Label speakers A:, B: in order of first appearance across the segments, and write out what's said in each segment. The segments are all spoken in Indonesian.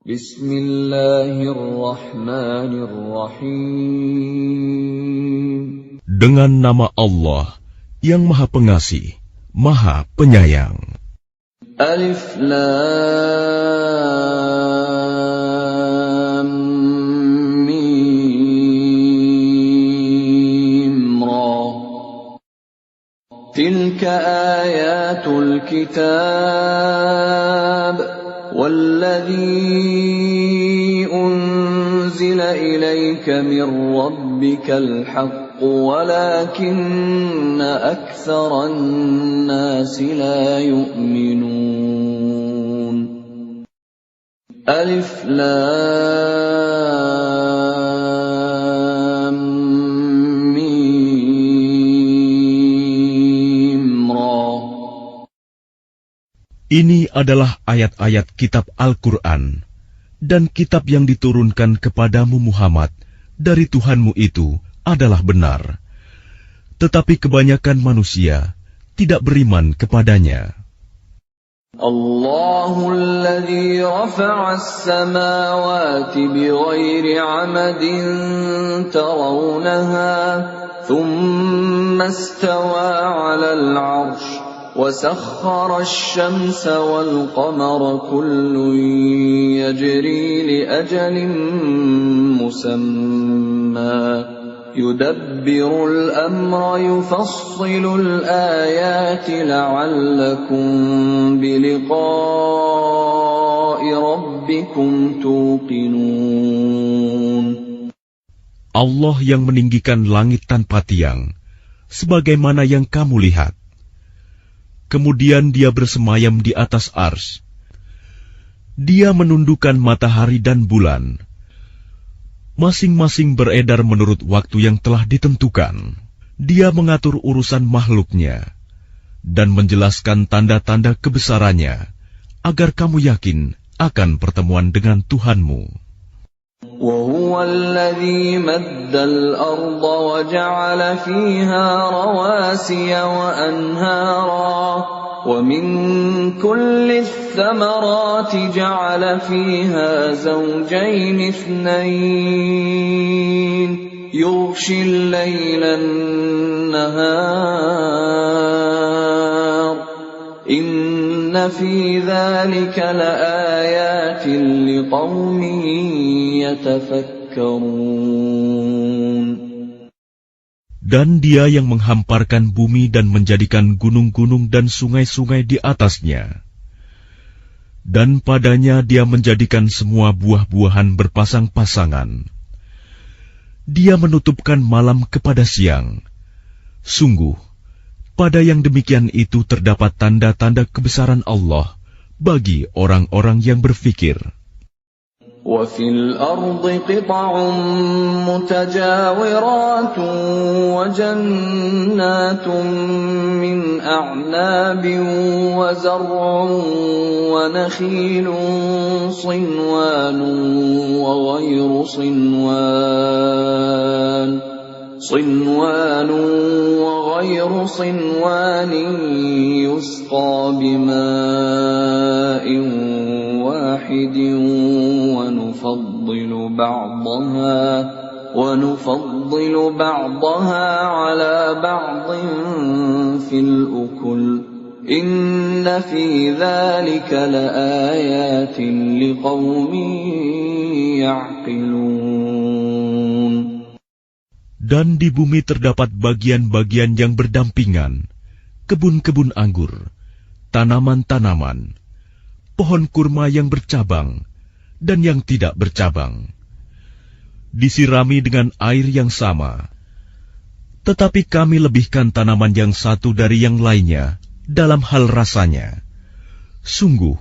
A: Bismillahirrahmanirrahim.
B: Dengan nama Allah yang Maha Pengasih, Maha Penyayang.
A: Alif Lam Mim Ra. Tilka ayatul kitab والذي أنزل إليك من ربك الحق ولكن أكثر الناس لا يؤمنون ألف لام ميم را.
B: Ini adalah ayat-ayat kitab Al-Quran dan kitab yang diturunkan kepadamu Muhammad dari Tuhanmu itu adalah benar. Tetapi kebanyakan manusia tidak beriman kepadanya.
A: Allahul ladzi rafa'a as-samawati bighairi 'amadin tarawnaha thumma istawa 'alal 'arsy وسخر الشمس والقمر كل يجري لأجل مسمى يدبر الأمر يفصل الآيات لعلكم بلقاء ربكم توقنون.
B: Allah yang meninggikan langit tanpa tiang, sebagaimana yang kamu lihat. Kemudian dia bersemayam di atas ars. Dia menundukkan matahari dan bulan. Masing-masing beredar menurut waktu yang telah ditentukan. Dia mengatur urusan makhluknya dan menjelaskan tanda-tanda kebesarannya agar kamu yakin akan pertemuan dengan Tuhanmu.
A: وَهُوَ الَّذِي مَدَّ الْأَرْضَ وَجَعَلَ فِيهَا رَوَاسِيَ وَأَنْهَارًا وَمِنْ كُلِّ الثَّمَرَاتِ جَعَلَ فِيهَا زَوْجَيْنِ اثْنَيْنِ يُغْشِي اللَّيْلَ النَّهَارَ إِنَّ فِي ذَلِكَ لَآيَاتٍ لِقَوْمٍ يَتَفَكَّرُونَ.
B: Dan Dia yang menghamparkan bumi dan menjadikan gunung-gunung dan sungai-sungai di atasnya. Dan padanya Dia menjadikan semua buah-buahan berpasang-pasangan. Dia menutupkan malam kepada siang. Sungguh, pada yang demikian itu terdapat tanda-tanda kebesaran Allah bagi orang-orang yang berfikir.
A: وَفِي الْأَرْضِ قِطَعٌ مُتَجَاوِرَاتٌ وَجَنَّاتٌ مِّنْ أَعْنَابٍ وَزَرْعٌ وَنَخِيلٌ صِنْوَانٌ وَغَيْرُ صِنْوَانٍ يُسْقَى بِمَاءٍ واحد ونفضل بعضها على بعض في الأكل إن في ذلك لآيات لقوم يعقلون.
B: Dan di bumi terdapat bagian-bagian yang berdampingan, kebun-kebun anggur, tanaman-tanaman, pohon kurma yang bercabang dan yang tidak bercabang, disirami dengan air yang sama. Tetapi kami lebihkan tanaman yang satu dari yang lainnya dalam hal rasanya. Sungguh,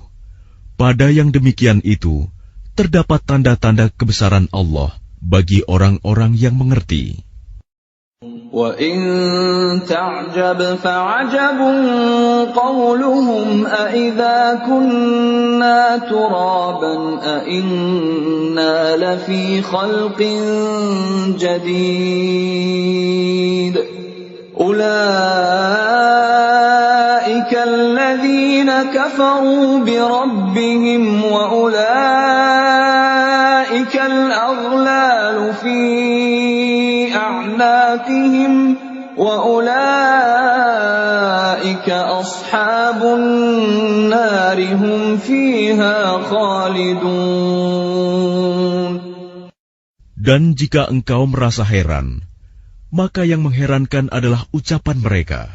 B: pada yang demikian itu terdapat tanda-tanda kebesaran Allah bagi orang-orang yang mengerti.
A: وَإِن تَعْجَبْ فَعَجَبٌ قَوْلُهُمْ أَإِذَا كُنَّا تُرَابًا أَإِنَّا لَفِي خَلْقٍ جَدِيدٍ أُولَئِكَ الَّذِينَ كَفَرُوا بِرَبِّهِمْ وَأُولَئِكَ سيئاتهم وأولئك أصحاب النار هم فيها خالدون.
B: Dan jika engkau merasa heran, maka yang mengherankan adalah ucapan mereka.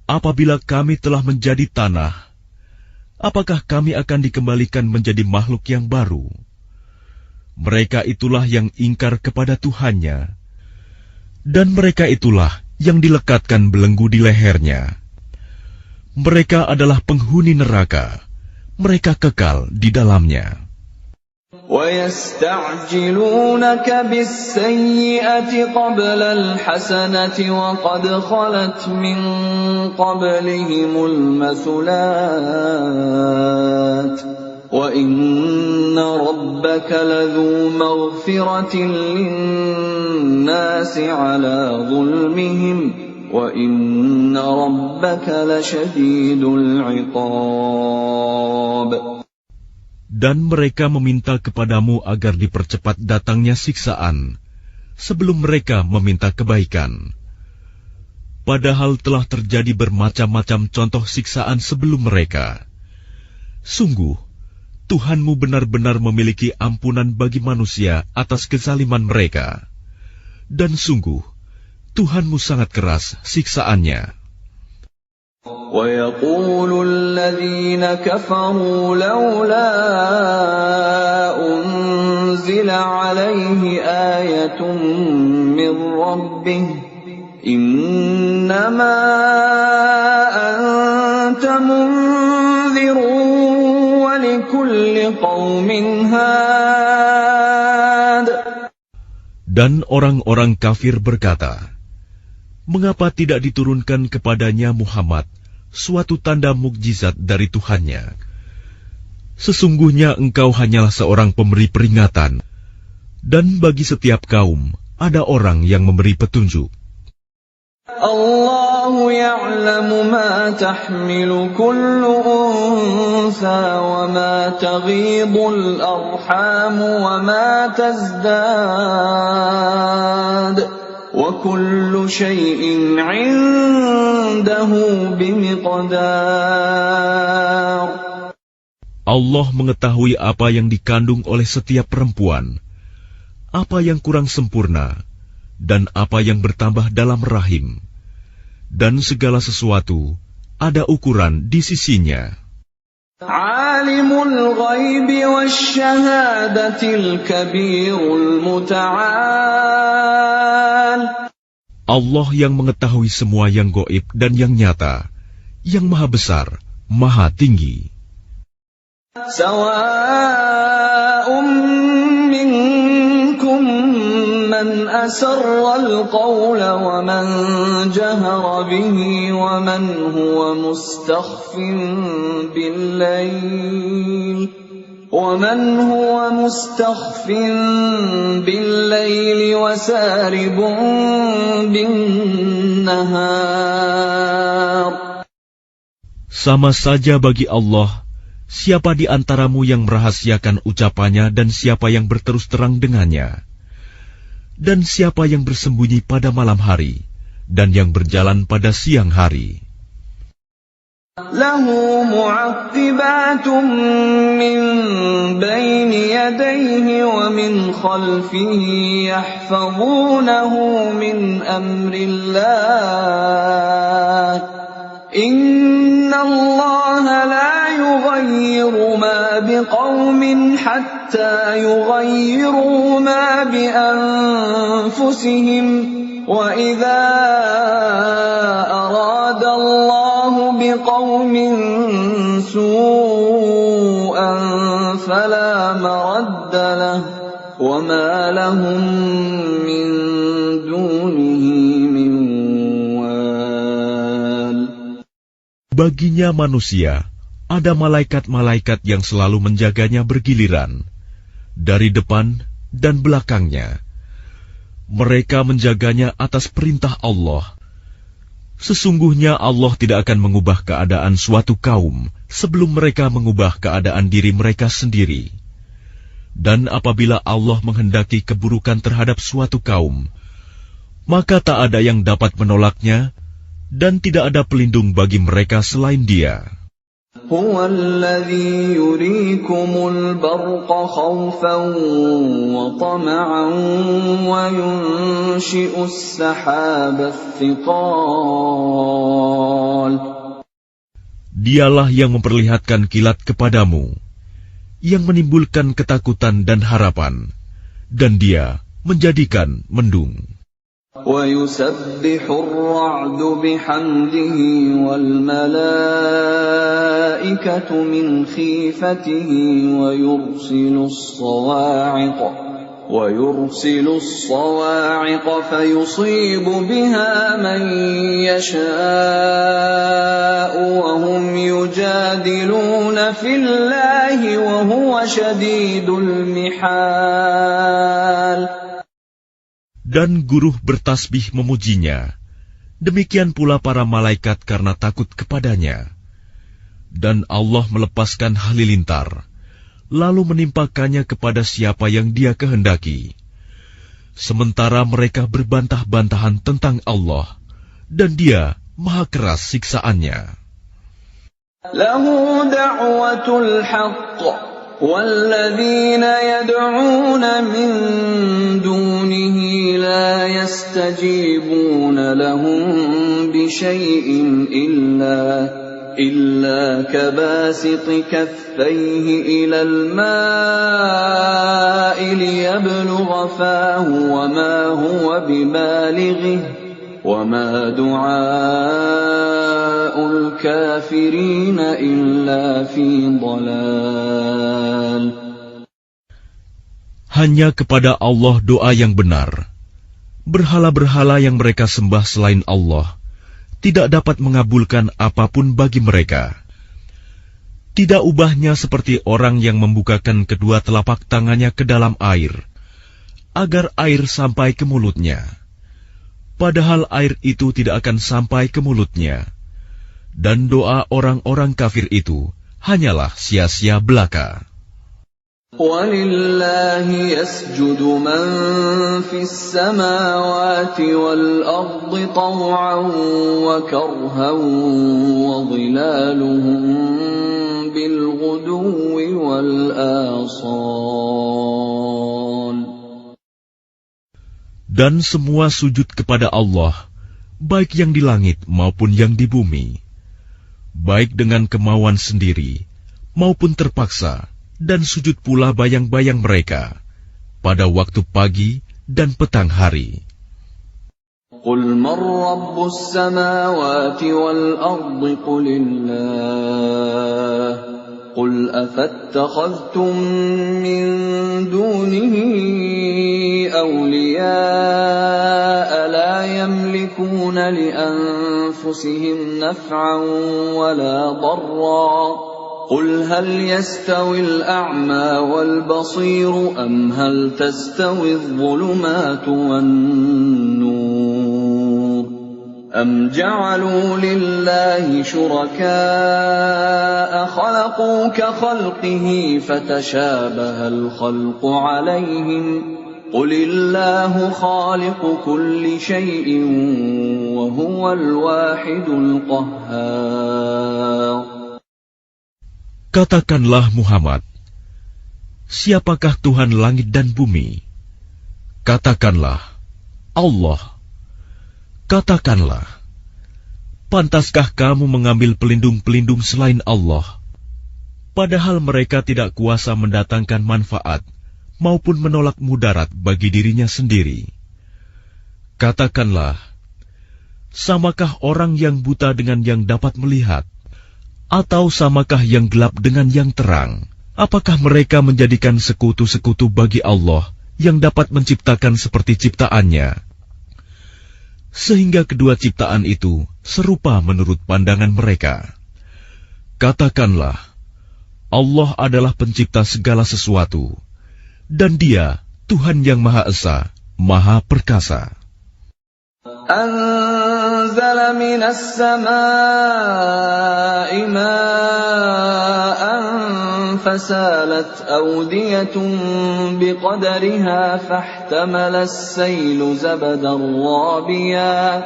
B: Apabila kami telah menjadi tanah, apakah kami akan dikembalikan menjadi makhluk yang baru? Mereka itulah yang ingkar kepada Tuhannya, dan mereka itulah yang dilekatkan belenggu di lehernya. Mereka adalah penghuni neraka, mereka kekal di dalamnya.
A: وَيَسْتَعْجِلُونَكَ بِالسَّيِّئَةِ قَبْلَ الْحَسَنَةِ وَقَدْ خَلَتْ مِنْ قَبْلِهِمُ الْمَثُلَاتُ وَإِنَّ رَبَّكَ لَذُو مَغْفِرَةٍ لِلنَّاسِ عَلَى ظُلْمِهِمْ وَإِنَّ رَبَّكَ لَشَدِيدُ الْعِقَابِ.
B: Dan mereka meminta kepadamu agar dipercepat datangnya siksaan, sebelum mereka meminta kebaikan. Padahal telah terjadi bermacam-macam contoh siksaan sebelum mereka. Sungguh, Tuhanmu benar-benar memiliki ampunan bagi manusia atas kezaliman mereka. Dan sungguh, Tuhanmu sangat keras siksaannya.
A: وَيَقُولُ الَّذِينَ كَفَرُوا لَوْلَا أُنْزِلَ عَلَيْهِ آيَةٌ مِّن رَّبِّهِ إِنَّمَا أَنْتَ مُنذِرٌ وَلِكُلِّ قَوْمٍ هَادٍ.
B: Dan orang-orang kafir berkata, mengapa tidak diturunkan kepadanya Muhammad suatu tanda mukjizat dari Tuhannya? Sesungguhnya engkau hanyalah seorang pemberi peringatan, dan bagi setiap kaum ada orang yang memberi petunjuk.
A: Allahu ya'lamu ma tahmilu kullu unsa wa ma taghidul arham wa ma tazdad wa kullu shay'in 'indahu bimiqdar.
B: Allah mengetahui apa yang dikandung oleh setiap perempuan, apa yang kurang sempurna, dan apa yang bertambah dalam rahim, dan segala sesuatu ada ukuran di sisinya.
A: Alimul ghaibi wasyahadatil kabirul muta'al.
B: Allah yang mengetahui semua yang gaib dan yang nyata, yang maha besar, maha tinggi.
A: Sawa'un minkum man asarral qawla wa man jahara bihi wa man huwa mustakhfin bil-layl wa saribun bin-nahar.
B: Sama saja bagi Allah, siapa di antaramu yang merahasiakan ucapannya dan siapa yang berterus terang dengannya, dan siapa yang bersembunyi pada malam hari dan yang berjalan pada siang hari.
A: Lahu mu'aqqibatun min bayni yadayhi wa min khalfihi yahfazunahu min amrillah. Inna Allah la yughayyiru ma biqawmin hatta yughayyiru ma bi anfusihim wa idza arada Allah biqawmin su'an fala maradda lahu wa ma lahum min dunihi min wal.
B: Baginya manusia, ada malaikat-malaikat yang selalu menjaganya bergiliran, dari depan dan belakangnya. Mereka menjaganya atas perintah Allah. Sesungguhnya Allah tidak akan mengubah keadaan suatu kaum sebelum mereka mengubah keadaan diri mereka sendiri. Dan apabila Allah menghendaki keburukan terhadap suatu kaum, maka tak ada yang dapat menolaknya, dan tidak ada pelindung bagi mereka selain Dia.
A: هو الذي يريكم البرق خوفا وطمعا وينشئ السحاب الثقال.
B: Dialah yang memperlihatkan kilat kepadamu, yang menimbulkan ketakutan dan harapan, dan Dia menjadikan mendung.
A: وَيُسَبِّحُ الرَّعْدُ بِحَمْدِهِ وَالْمَلَائِكَةُ مِنْ خِيفَتِهِ وَيُرْسِلُ الصَّوَاعِقَ فَيُصِيبُ بِهَا مَن يَشَاءُ وَهُمْ يُجَادِلُونَ فِي اللَّهِ وَهُوَ شَدِيدُ الْمِحَالِ.
B: Dan guruh bertasbih memujinya, demikian pula para malaikat karena takut kepadanya. Dan Allah melepaskan halilintar, lalu menimpakannya kepada siapa yang Dia kehendaki. Sementara mereka berbantah-bantahan tentang Allah, dan Dia maha keras siksaannya.
A: Lahu da'watul haqq, walladzina yad'una min dunihi la yastajibuna lahum bisyai'in illa kabasiti kaffayhi ilal ma'i liyablugha fahu wa ma huwa bibalighihi وَمَا دُعَاءُ الْكَافِرِينَ إِلَّا فِي ضَلَالٍ.
B: Hanya kepada Allah doa yang benar. Berhala-berhala yang mereka sembah selain Allah tidak dapat mengabulkan apapun bagi mereka. Tidak ubahnya seperti orang yang membukakan kedua telapak tangannya ke dalam air, agar air sampai ke mulutnya. Padahal air itu tidak akan sampai ke mulutnya. Dan doa orang-orang kafir itu hanyalah sia-sia belaka.
A: وَلِلَّهِ يَسْجُدُ مَن فِي السَّمَاوَاتِ وَالْأَرْضِ طَوْعًا وَكَرْهًا وَظِلَالُهُم بِالْغُدُوِّ وَالْآصَالِ.
B: Dan semua sujud kepada Allah, baik yang di langit maupun yang di bumi, baik dengan kemauan sendiri maupun terpaksa, dan sujud pula bayang-bayang mereka pada waktu pagi dan petang hari.
A: قُلْ مَنْ رَبُّ السَّمَاوَاتِ وَالْأَرْضِ قُلِ اللَّهُ قُلْ أَفَاتَّخَذْتُم مِّن دُونِهِ أَوْلِيَاءَ لَا يَمْلِكُونَ لِأَنفُسِهِمْ نَفْعًا وَلَا ضَرًّا قُلْ هَلْ يَسْتَوِي الْأَعْمَى وَالْبَصِيرُ أَمْ هَلْ تَسْتَوِي الظُّلُمَاتُ وَالنُّورُ أَمْ جَعَلُوا لِلَّهِ شُرَكَاءَ خَلَقُوا كَخَلْقِهِ فَتَشَابَهَ الْخَلْقُ عَلَيْهِمْ قُلِ اللَّهُ خَالِقُ كُلِّ شَيْءٍ وَهُوَ الْوَاحِدُ الْقَهَّارُ.
B: Katakanlah Muhammad, siapakah Tuhan langit dan bumi? Katakanlah, Allah. Katakanlah, pantaskah kamu mengambil pelindung-pelindung selain Allah, padahal mereka tidak kuasa mendatangkan manfaat maupun menolak mudarat bagi dirinya sendiri? Katakanlah, samakah orang yang buta dengan yang dapat melihat? Atau samakah yang gelap dengan yang terang? Apakah mereka menjadikan sekutu-sekutu bagi Allah yang dapat menciptakan seperti ciptaannya? Sehingga kedua ciptaan itu serupa menurut pandangan mereka. Katakanlah, Allah adalah pencipta segala sesuatu, dan Dia Tuhan yang Maha Esa, Maha Perkasa.
A: أنزل من السماء ماء فسالت أودية بقدرها فاحتمل السيل زبدا رابيا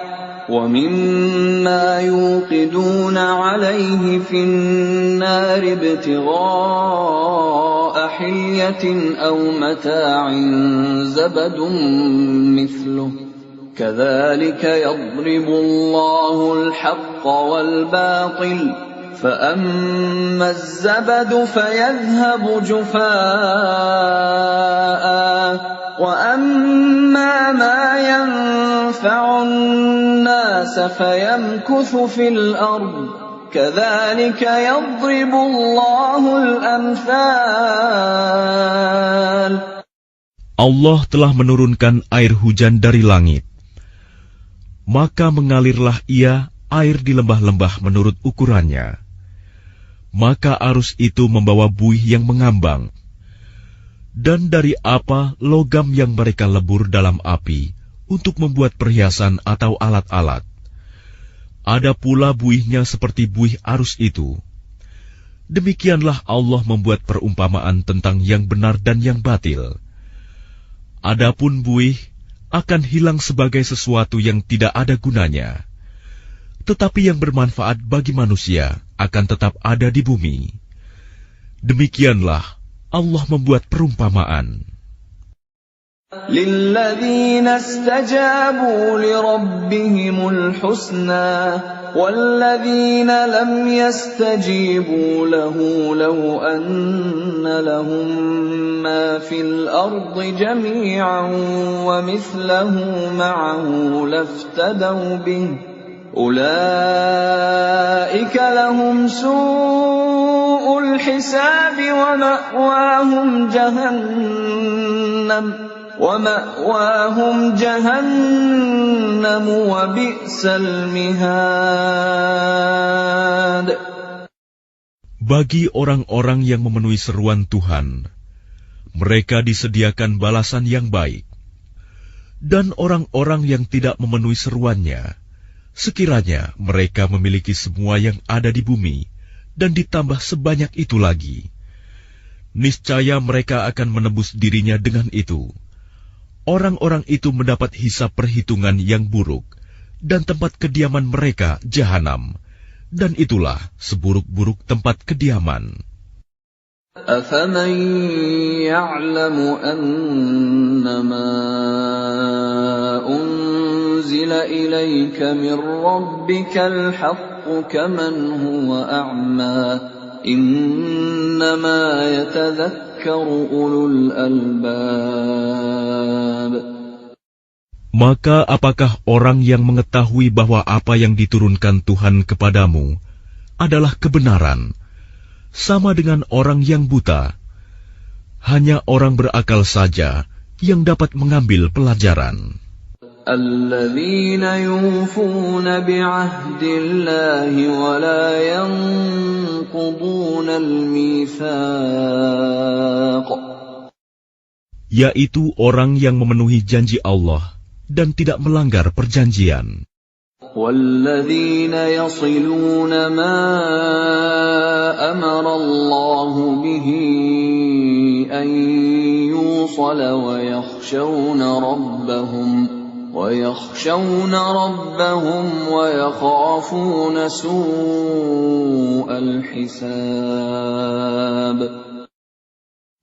A: ومما يوقدون عليه في النار ابتغاء حلية أو متاع زبد مثله كذلك يضرب الله الحق والباطل فأما الزبد فيذهب جفاء وأما ما ينفع الناس فيمكث في الأرض كذلك يضرب الله الأمثال.
B: Allah telah menurunkan air hujan dari langit. Maka mengalirlah ia air di lembah-lembah menurut ukurannya. Maka arus itu membawa buih yang mengambang. Dan dari apa logam yang mereka lebur dalam api untuk membuat perhiasan atau alat-alat. Ada pula buihnya seperti buih arus itu. Demikianlah Allah membuat perumpamaan tentang yang benar dan yang batil. Adapun buih akan hilang sebagai sesuatu yang tidak ada gunanya. Tetapi yang bermanfaat bagi manusia akan tetap ada di bumi. Demikianlah Allah membuat perumpamaan.
A: لِلَّذِينَ اسْتَجَابُوا لِرَبِّهِمُ الْحُسْنَى وَالَّذِينَ لَمْ يَسْتَجِيبُوا لَهُ لَوْ أَنَّ لَهُم مَّا فِي الْأَرْضِ جَمِيعًا وَمِثْلَهُ مَعَهُ لَافْتَدَوْا بِهِ أُولَئِكَ لَهُمْ سُوءُ الْحِسَابِ وَمَأْوَاهُمْ جَهَنَّمُ وَبِئْسَ الْمِهَادُ.
B: Bagi orang-orang yang memenuhi seruan Tuhan, mereka disediakan balasan yang baik. Dan orang-orang yang tidak memenuhi seruannya, sekiranya mereka memiliki semua yang ada di bumi, dan ditambah sebanyak itu lagi, niscaya mereka akan menebus dirinya dengan itu. Orang-orang itu mendapat hisab perhitungan yang buruk, dan tempat kediaman mereka jahanam, dan itulah seburuk-buruk tempat kediaman.
A: أَفَمَن يَعْلَمُ أَنَّمَا أُنزِلَ إِلَيْكَ مِن رَّبِّكَ الْحَقُّ كَمَنْ هُوَ أَعْمَىٰ إِنَّمَا يَتَذَكَّرُ أُولُو الْأَلْبَابِ.
B: Maka apakah orang yang mengetahui bahwa apa yang diturunkan Tuhan kepadamu adalah kebenaran, sama dengan orang yang buta? Hanya orang berakal saja yang dapat mengambil pelajaran.
A: الَّذِينَ يُوفُونَ بِعَهْدِ اللَّهِ وَلَا يَنقُضُونَ الْمِيثَاقَ.
B: Yaitu orang yang memenuhi janji Allah dan tidak melanggar perjanjian.
A: وَالَّذِينَ يَصِلُونَ مَا أَمَرَ اللَّهُ بِهِ أَن يُوصَلَ وَيَخْشَوْنَ رَبَّهُمْ وَيَخَافُونَ سُوءَ الْحِسَابِ.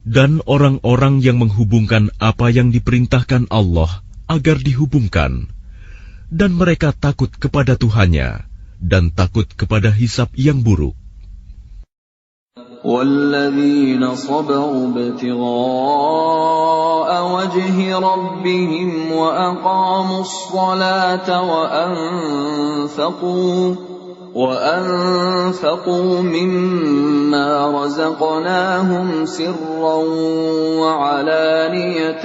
B: Dan orang-orang yang menghubungkan apa yang diperintahkan Allah agar dihubungkan, dan mereka takut kepada Tuhannya dan takut kepada hisab yang buruk.
A: وَالَّذِينَ صَبَرُوا ابْتِغَاءَ وَجْهِ رَبِّهِمْ وَأَقَامُوا الصَّلَاةَ وَأَنفَقُوا مِمَّا رَزَقْنَاهُمْ سِرًّا وَعَلَانِيَةً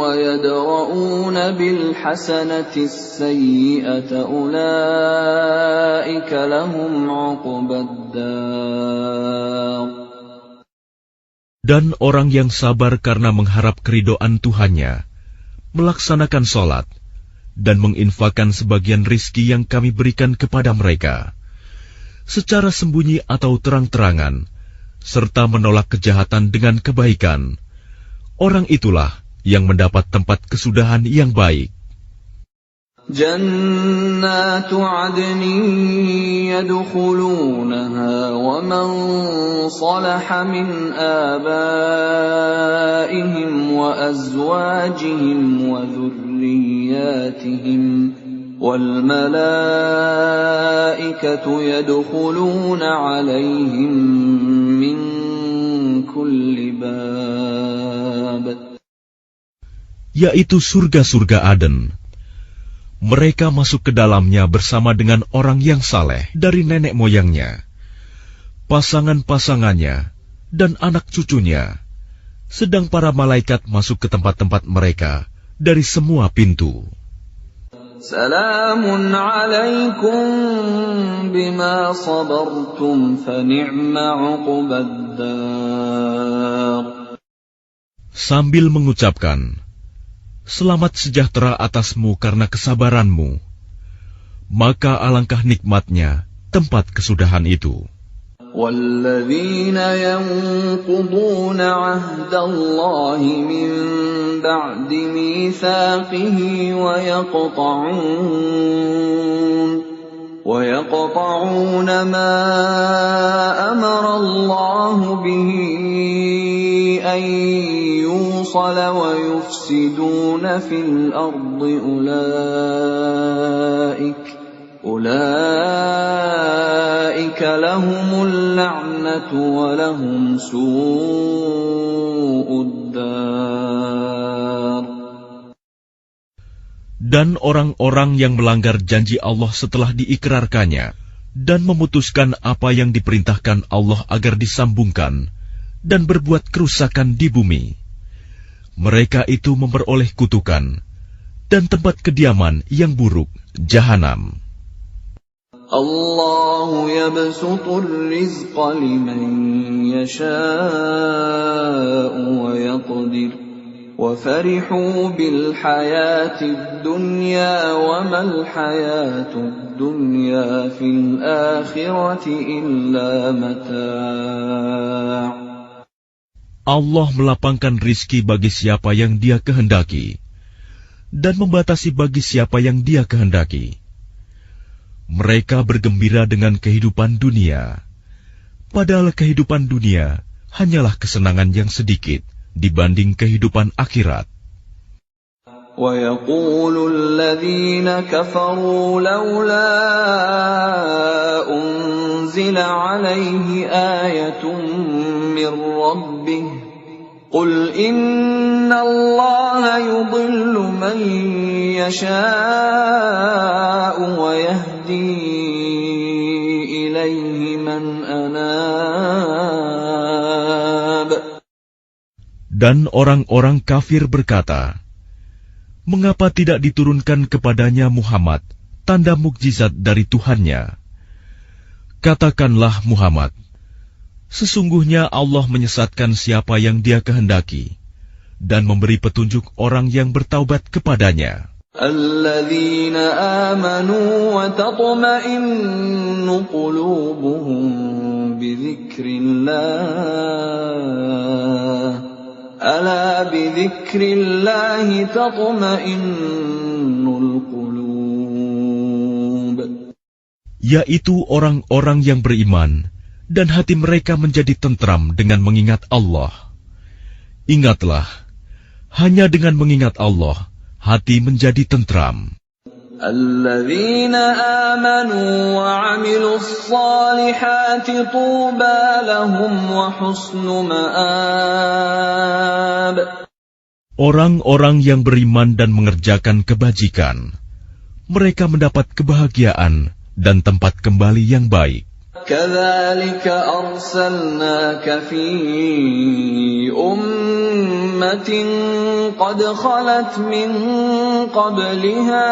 A: وَيَدْرَءُونَ بِالْحَسَنَةِ السَّيِّئَةَ أُولَئِكَ لَهُمْ عُقْبَى الدَّارِ.
B: Dan orang yang sabar karena mengharap keridhaan Tuhannya, melaksanakan sholat, dan menginfakkan sebagian rizki yang kami berikan kepada mereka, secara sembunyi atau terang-terangan, serta menolak kejahatan dengan kebaikan, orang itulah yang mendapat tempat kesudahan yang baik.
A: جنات عدن يدخلونها ومن صلح من آبائهم وأزواجهم وذرياتهم والملائكة يدخلون عليهم من كل باب.
B: Yaitu surga-surga Aden. Mereka masuk ke dalamnya bersama dengan orang yang saleh dari nenek moyangnya, pasangan-pasangannya, dan anak cucunya, sedang para malaikat masuk ke tempat-tempat mereka dari semua pintu.
A: Salamun alaikum bima sabartum fani'ma uqbaddar.
B: Sambil mengucapkan, selamat sejahtera atasmu karena kesabaranmu, maka alangkah nikmatnya tempat kesudahan itu.
A: وَالَّذِينَ يَنقُضُونَ عَهْدَ اللَّهِ مِن بَعْدِ مِيثَاقِهِ وَيَقْطَعُونَ مَا أَمَرَ اللَّهُ بِهِ أَن يُوصَلَ وَيُفْسِدُونَ فِي الْأَرْضِ أُولَئِكَ لَهُمُ اللَّعْنَةُ وَلَهُمْ سُوءُ الدَّارِ.
B: Dan orang-orang yang melanggar janji Allah setelah diikrarkannya dan memutuskan apa yang diperintahkan Allah agar disambungkan dan berbuat kerusakan di bumi, mereka itu memperoleh kutukan dan tempat kediaman yang buruk, Jahanam.
A: Allahu yabsutur rizqa liman yasha'u wa yaqdir wa farihu bil hayatid dunya wa mal hayatud dunya fil akhirati illa mata'.
B: Allah melapangkan rizki bagi siapa yang Dia kehendaki dan membatasi bagi siapa yang Dia kehendaki. Mereka bergembira dengan kehidupan dunia, padahal kehidupan dunia hanyalah kesenangan yang sedikit dibanding kehidupan akhirat.
A: وَيَقُولُ الَّذِينَ كَفَرُوا لَوْلَا أُنزِلَ عَلَيْهِ آيَةٌ مِّن رَّبِّهِ قُلْ إِنَّ اللَّهَ يُضِلُّ مَن يَشَاءُ وَيَهْدِي إِلَيْهِ مَنْ أَنَابَ.
B: Dan orang-orang kafir berkata, mengapa tidak diturunkan kepadanya Muhammad tanda mukjizat dari Tuhannya? Katakanlah Muhammad, sesungguhnya Allah menyesatkan siapa yang Dia kehendaki dan memberi petunjuk orang yang bertaubat kepadanya.
A: الَّذِينَ آمَنُوا وَتَطْمَئِنُّ قُلُوبُهُم بِذِكْرِ اللَّهِ أَلَا بِذِكْرِ اللَّهِ تَطْمَئِنُّ الْقُلُوبُ.
B: Yaitu orang-orang yang beriman dan hati mereka menjadi tentram dengan mengingat Allah. Ingatlah, hanya dengan mengingat Allah, hati menjadi tentram.
A: الَّذِينَ آمَنُوا وَعَمِلُوا الصَّالِحَاتِ طُوبَى لَهُمْ وَحُسْنُ مَآبٍ.
B: Orang-orang yang beriman dan mengerjakan kebajikan, mereka mendapat kebahagiaan dan tempat kembali yang baik.
A: كَذَلِكَ أَرْسَلْنَاكَ فِي أُمَّةٍ قَدْ خَلَتْ مِن قَبْلِهَا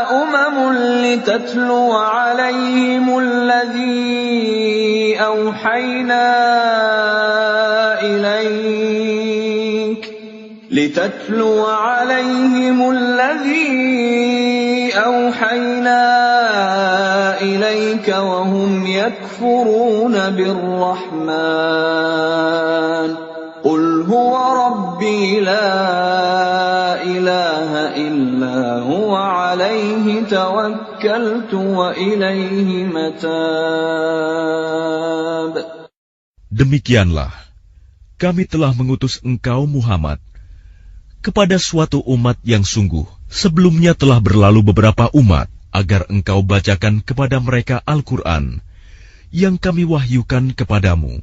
A: أُمَمٌ لِتَتْلُوَ عَلَيْهِمُ الَّذِي أَوْحَيْنَا لِتَتْلُوَ عَلَيْهِمُ الَّذِي أَوْحَيْنَا إِلَيْكَ وَهُمْ يَكْفُرُونَ بِالرَّحْمَنِ قُلْ هُوَ رَبِّي لَا إِلَٰهَ إِلَّا هُوَ عَلَيْهِ تَوَكَّلْتُ وَإِلَيْهِ مَتَابِ.
B: Demikianlah, kami telah mengutus engkau Muhammad kepada suatu umat yang sungguh sebelumnya telah berlalu beberapa umat, agar engkau bacakan kepada mereka Al-Quran yang kami wahyukan kepadamu.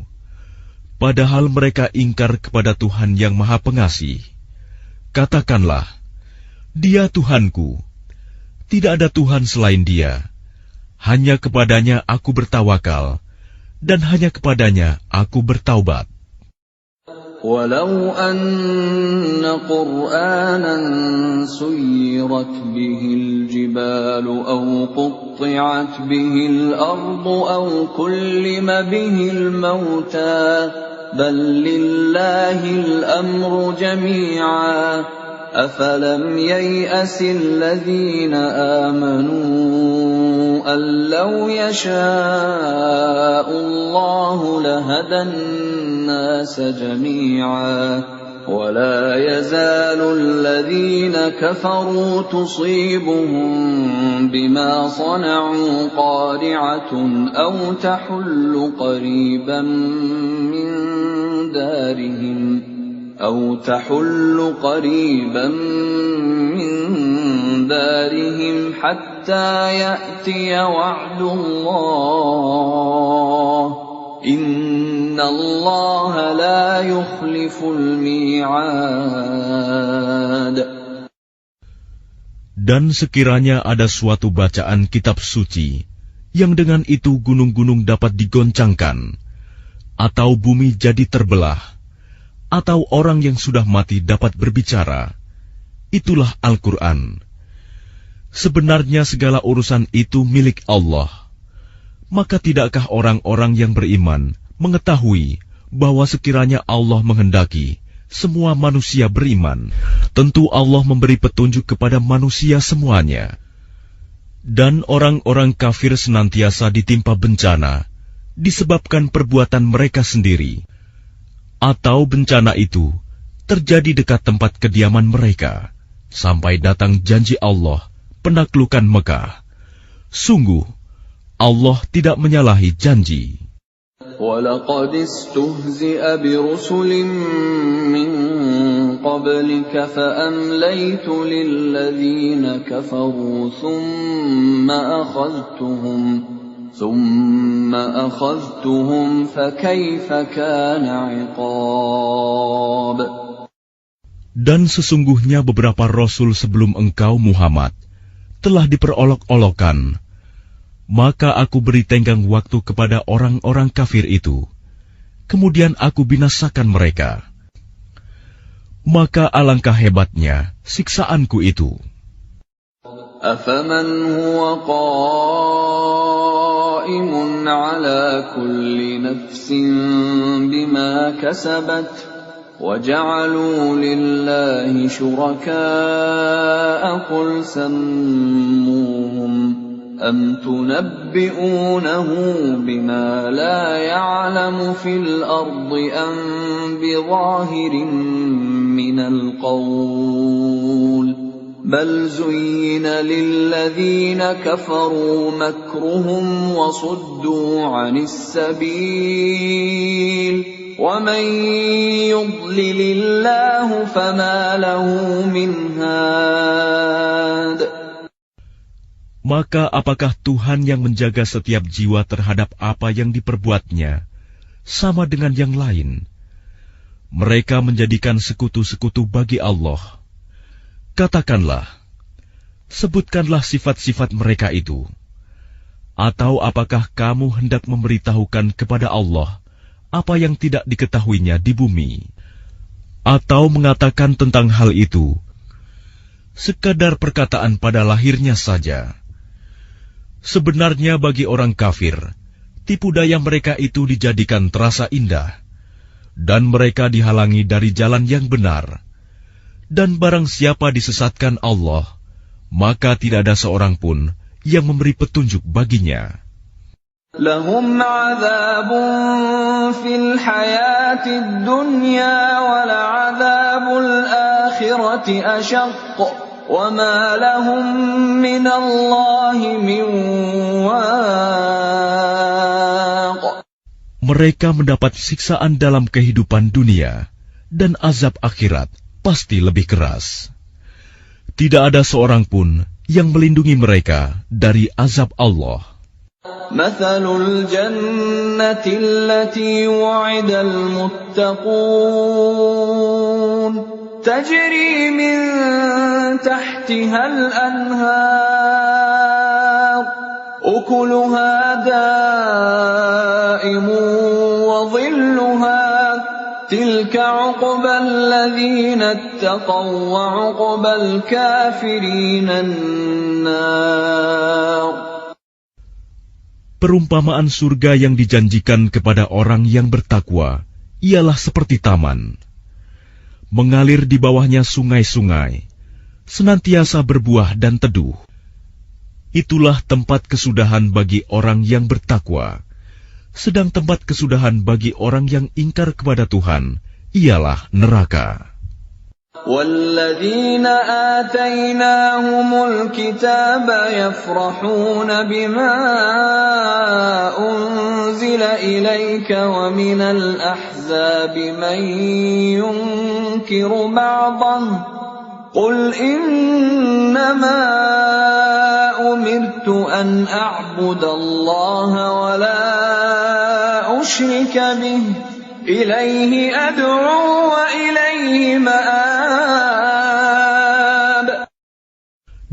B: Padahal mereka ingkar kepada Tuhan yang Maha Pengasih. Katakanlah, Dia Tuhanku, tidak ada Tuhan selain Dia. Hanya kepadanya aku bertawakal, dan hanya kepadanya aku bertaubat.
A: وَلَوْ أَنَّ قُرْآنًا سُيِّرَتْ بِهِ الْجِبَالُ أَوْ قُطِّعَتْ بِهِ الْأَرْضُ أَوْ كُلِّمَ بِهِ الْمَوْتَى بَل لِّلَّهِ الْأَمْرُ جَمِيعًا أَفَلَمْ يَيْأَسِ الَّذِينَ آمَنُوا أَن لَّوْ يَشَاءُ اللَّهُ لَهَدَى النَّاسَ جَمِيعًا وَلَا يَزَالُ الَّذِينَ كَفَرُوا تُصِيبُهُم بِمَا صَنَعُوا قَارِعَةٌ أَوْ تَحُلُّ قَرِيبًا مِّن دَارِهِمْ حَتَّى يَأْتِيَ وَعْدُ اللَّهِ إِنَّ اللَّهَ لَا يُخْلِفُ الْمِيعَادَ.
B: Dan sekiranya ada suatu bacaan kitab suci yang dengan itu gunung-gunung dapat digoncangkan, atau bumi jadi terbelah, atau orang yang sudah mati dapat berbicara, itulah Al-Quran. Sebenarnya segala urusan itu milik Allah. Maka tidakkah orang-orang yang beriman mengetahui bahwa sekiranya Allah menghendaki semua manusia beriman, tentu Allah memberi petunjuk kepada manusia semuanya. Dan orang-orang kafir senantiasa ditimpa bencana disebabkan perbuatan mereka sendiri, atau bencana itu terjadi dekat tempat kediaman mereka, sampai datang janji Allah penaklukan Mekah. Sungguh, Allah tidak menyalahi janji.
A: وَلَقَدِ اسْتُهْزِئَ بِرُسُلٍ مِّن قَبْلِكَ فَأَمْلَيْتُ لِلَّذِينَ كَفَرُوا ثُمَّ أَخَذْتُهُمْ فَكَيْفَ كَانَ عِقَابِ.
B: Dan sesungguhnya beberapa rasul sebelum engkau Muhammad telah diperolok-olokkan, maka aku beri tenggang waktu kepada orang-orang kafir itu, kemudian aku binasakan mereka. Maka alangkah hebatnya siksaanku itu.
A: أَفَمَنْ هُوَ قَائِمٌ عَلَى كُلِّ نَفْسٍ بِمَا كَسَبَتْ وَجَعَلُوا لِلَّهِ شُرَكَاءَ قُلْ سَمُّوهُمْ أَمْ تُنَبِّئُونَهُ بِمَا لَا يَعْلَمُ فِي الْأَرْضِ أَمْ بِظَاهِرٍ مِّنَ الْقَوْلِ بَلْ زُيِّنَ لِلَّذِينَ كَفَرُوا مَكْرُهُمْ وَصُدُّوا عَنِ السَّبِيلِ وَمَن يُضْلِلِ اللَّهُ فَمَا لَهُ مِنْ هَادٍ.
B: Maka apakah Tuhan yang menjaga setiap jiwa terhadap apa yang diperbuatnya sama dengan yang lain? Mereka menjadikan sekutu-sekutu bagi Allah. Katakanlah, sebutkanlah sifat-sifat mereka itu. Atau apakah kamu hendak memberitahukan kepada Allah apa yang tidak diketahuinya di bumi? Atau mengatakan tentang hal itu sekadar perkataan pada lahirnya saja? Sebenarnya bagi orang kafir, tipu daya mereka itu dijadikan terasa indah, dan mereka dihalangi dari jalan yang benar. Dan barang siapa disesatkan Allah, maka tidak ada seorang pun yang memberi petunjuk baginya.
A: Lahum 'adzabun fil hayatid dunya wa la'adzabul akhirati ashaq wa ma lahum minallahi min waq.
B: Mereka mendapat siksaan dalam kehidupan dunia, dan azab akhirat pasti lebih keras. Tidak ada seorang pun yang melindungi mereka dari azab Allah.
A: Mathalul jannati allati wu'ida al-muttaqun tajri min tahtiha al-anhar ukuluha da'imun wa dhilluha tilka 'uqbal ladzina ittaqaw wa 'uqbal kafirin an-nar.
B: Perumpamaan surga yang dijanjikan kepada orang yang bertakwa ialah seperti taman. Mengalir di bawahnya sungai-sungai, senantiasa berbuah dan teduh. Itulah tempat kesudahan bagi orang yang bertakwa. Sedang tempat kesudahan bagi orang yang ingkar kepada Tuhan ialah neraka.
A: وَالَّذِينَ آتَيْنَاهُمُ الْكِتَابَ يَفْرَحُونَ بِمَا أُنزِلَ إِلَيْكَ وَمِنَ الْأَحْزَابِ مَن يُنكِرُ بَعْضَهُ قُلْ إِنَّمَا أُمِرْتُ أَنْ أَعْبُدَ اللَّهَ وَلَا أُشْرِكَ بِهِ إِلَيْهِ أَدْعُو وَإِلَيْهِ مَآبِ.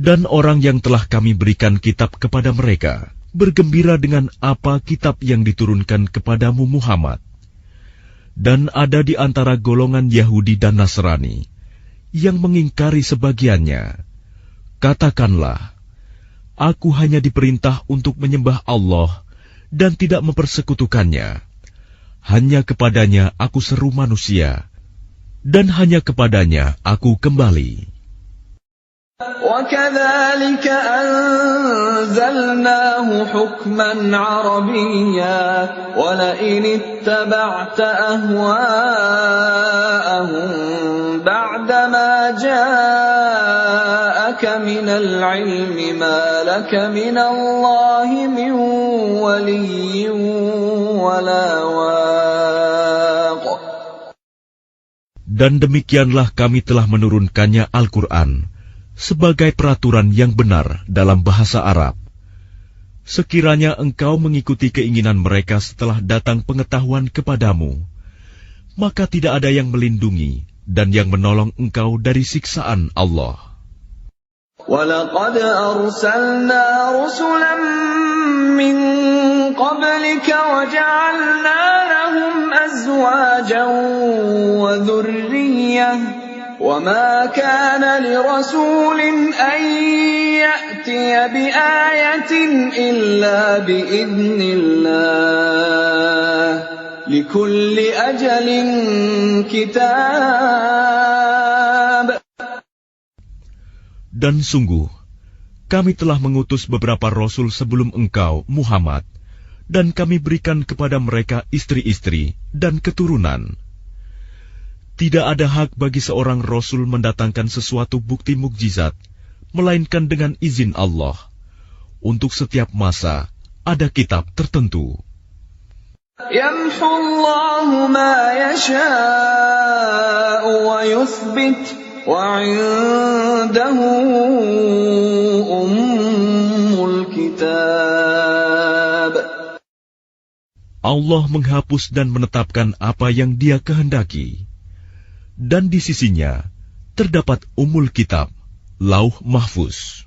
B: Dan orang yang telah kami berikan kitab kepada mereka bergembira dengan apa kitab yang diturunkan kepadamu Muhammad. Dan ada di antara golongan Yahudi dan Nasrani yang mengingkari sebagiannya. Katakanlah, aku hanya diperintah untuk menyembah Allah dan tidak mempersekutukannya. Hanya kepadanya aku seru manusia, dan hanya kepadanya aku kembali.
A: وَكَذَلِكَ أَنزَلْنَاهُ حُكْمًا عَرَبِيًّا وَلَئِنِ اتَّبَعْتَ أَهْوَاءَهُم بَعْدَمَا جَاءَكَ مِنَ الْعِلْمِ مَا لَكَ مِنَ اللَّهِ مِن وَلِيٍّ وَلَا وَاقٍ.
B: Dan demikianlah kami telah menurunkannya Al-Quran sebagai peraturan yang benar dalam bahasa Arab. Sekiranya engkau mengikuti keinginan mereka setelah datang pengetahuan kepadamu, maka tidak ada yang melindungi dan yang menolong engkau dari siksaan Allah.
A: وَلَقَدْ أَرْسَلْنَا رُسُلًا مِّن قَبْلِكَ وَجَعَلْنَا لَهُمْ أَزْوَاجًا وَذُرِّيَّةً وَمَا كَانَ لِرَسُولٍ أَن يَأْتِيَ بِآيَةٍ إِلَّا بِإِذْنِ اللَّهِ لِكُلِّ أَجَلٍ كِتَابٌ.
B: Dan sungguh, kami telah mengutus beberapa rasul sebelum engkau, Muhammad, dan kami berikan kepada mereka istri-istri dan keturunan. Tidak ada hak bagi seorang rasul mendatangkan sesuatu bukti mukjizat, melainkan dengan izin Allah. Untuk setiap masa, ada kitab tertentu.
A: يَمْحُو اللَّهُ مَا يَشَاءُ وَيُثْبِتُ وَعِندَهُ أُمُّ الْكِتَابِ.
B: Allah menghapus dan menetapkan apa yang Dia kehendaki. Dan di sisinya terdapat Ummul Kitab, Lauh Mahfuz.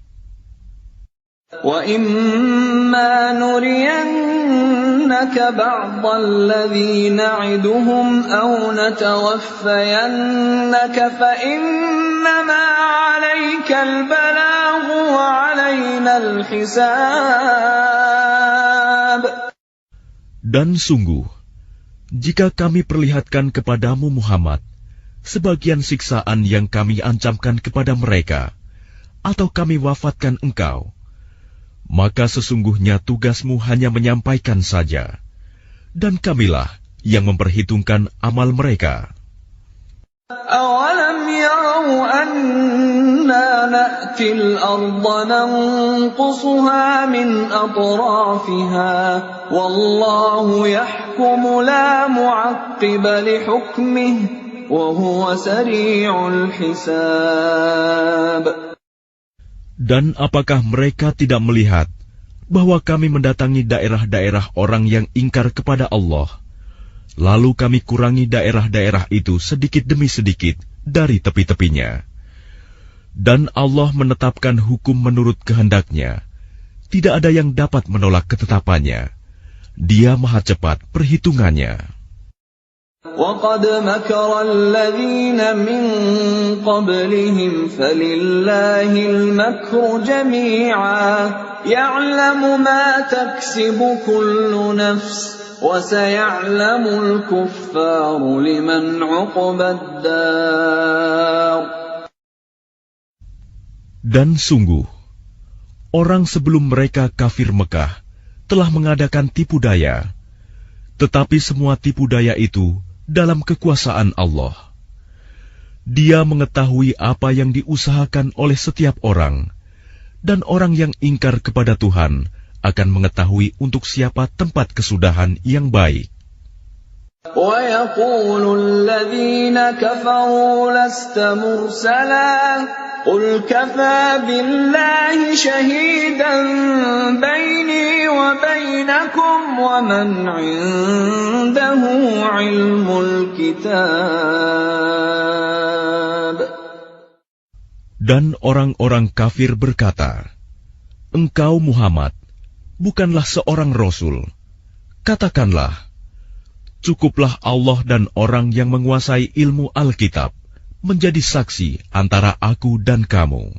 A: وَإِمَّا نُرِيَنَّكَ بَعْضَ الَّذِي نَعِدُهُمْ أَوْ نَتَوَفَّيَنَّكَ فَإِنَّمَا عَلَيْكَ الْبَلَاغُ وَعَلَيْنَا الْحِسَابُ.
B: Dan sungguh, jika kami perlihatkan kepadamu Muhammad sebagian siksaan yang kami ancamkan kepada mereka, atau kami wafatkan engkau, maka sesungguhnya tugasmu hanya menyampaikan saja, dan kamilah yang memperhitungkan amal mereka.
A: أَوَلَمْ يَرَوْا أَنَّا نَأْتِي الْأَرْضَ نَنقُصُهَا مِنْ أَطْرَافِهَا وَاللَّهُ يَحْكُمُ لَا مُعَقِّبَ لِحُكْمِهِ وَهُوَ سَرِيعُ الْحِسَابِ.
B: Dan apakah mereka tidak melihat bahwa kami mendatangi daerah-daerah orang yang ingkar kepada Allah, lalu kami kurangi daerah-daerah itu sedikit demi sedikit dari tepi-tepinya. Dan Allah menetapkan hukum menurut kehendaknya. Tidak ada yang dapat menolak ketetapannya. Dia maha cepat perhitungannya.
A: وَقَدْ مَكَرَ الَّذِينَ مِنْ قَبْلِهِمْ فَلِلَّهِ الْمَكْرُ جَمِيعًا يَعْلَمُ مَا تَكْسِبُ كُلُّ نَفْسٍ وَسَيَعْلَمُ الْكُفَّارُ لِمَنْ عُقْبَى الدَّارِ.
B: Dan sungguh, orang sebelum mereka kafir Mekah telah mengadakan tipu daya, tetapi semua tipu daya itu dalam kekuasaan Allah. Dia mengetahui apa yang diusahakan oleh setiap orang, dan orang yang ingkar kepada Tuhan akan mengetahui untuk siapa tempat kesudahan yang baik.
A: وَيَقُولُ الَّذِينَ كَفَرُوا لَسْتَ مُرْسَلًا قُلْ كَفَى بِاللَّهِ شَهِيدًا بَيْنِي وَبَيْنَكُمْ وَمَنْ عِندَهُ عِلْمُ الْكِتَابِ.
B: Dan orang-orang kafir berkata, "Engkau Muhammad bukanlah seorang rasul." Katakanlah, cukuplah Allah dan orang yang menguasai ilmu Alkitab menjadi saksi antara aku dan kamu.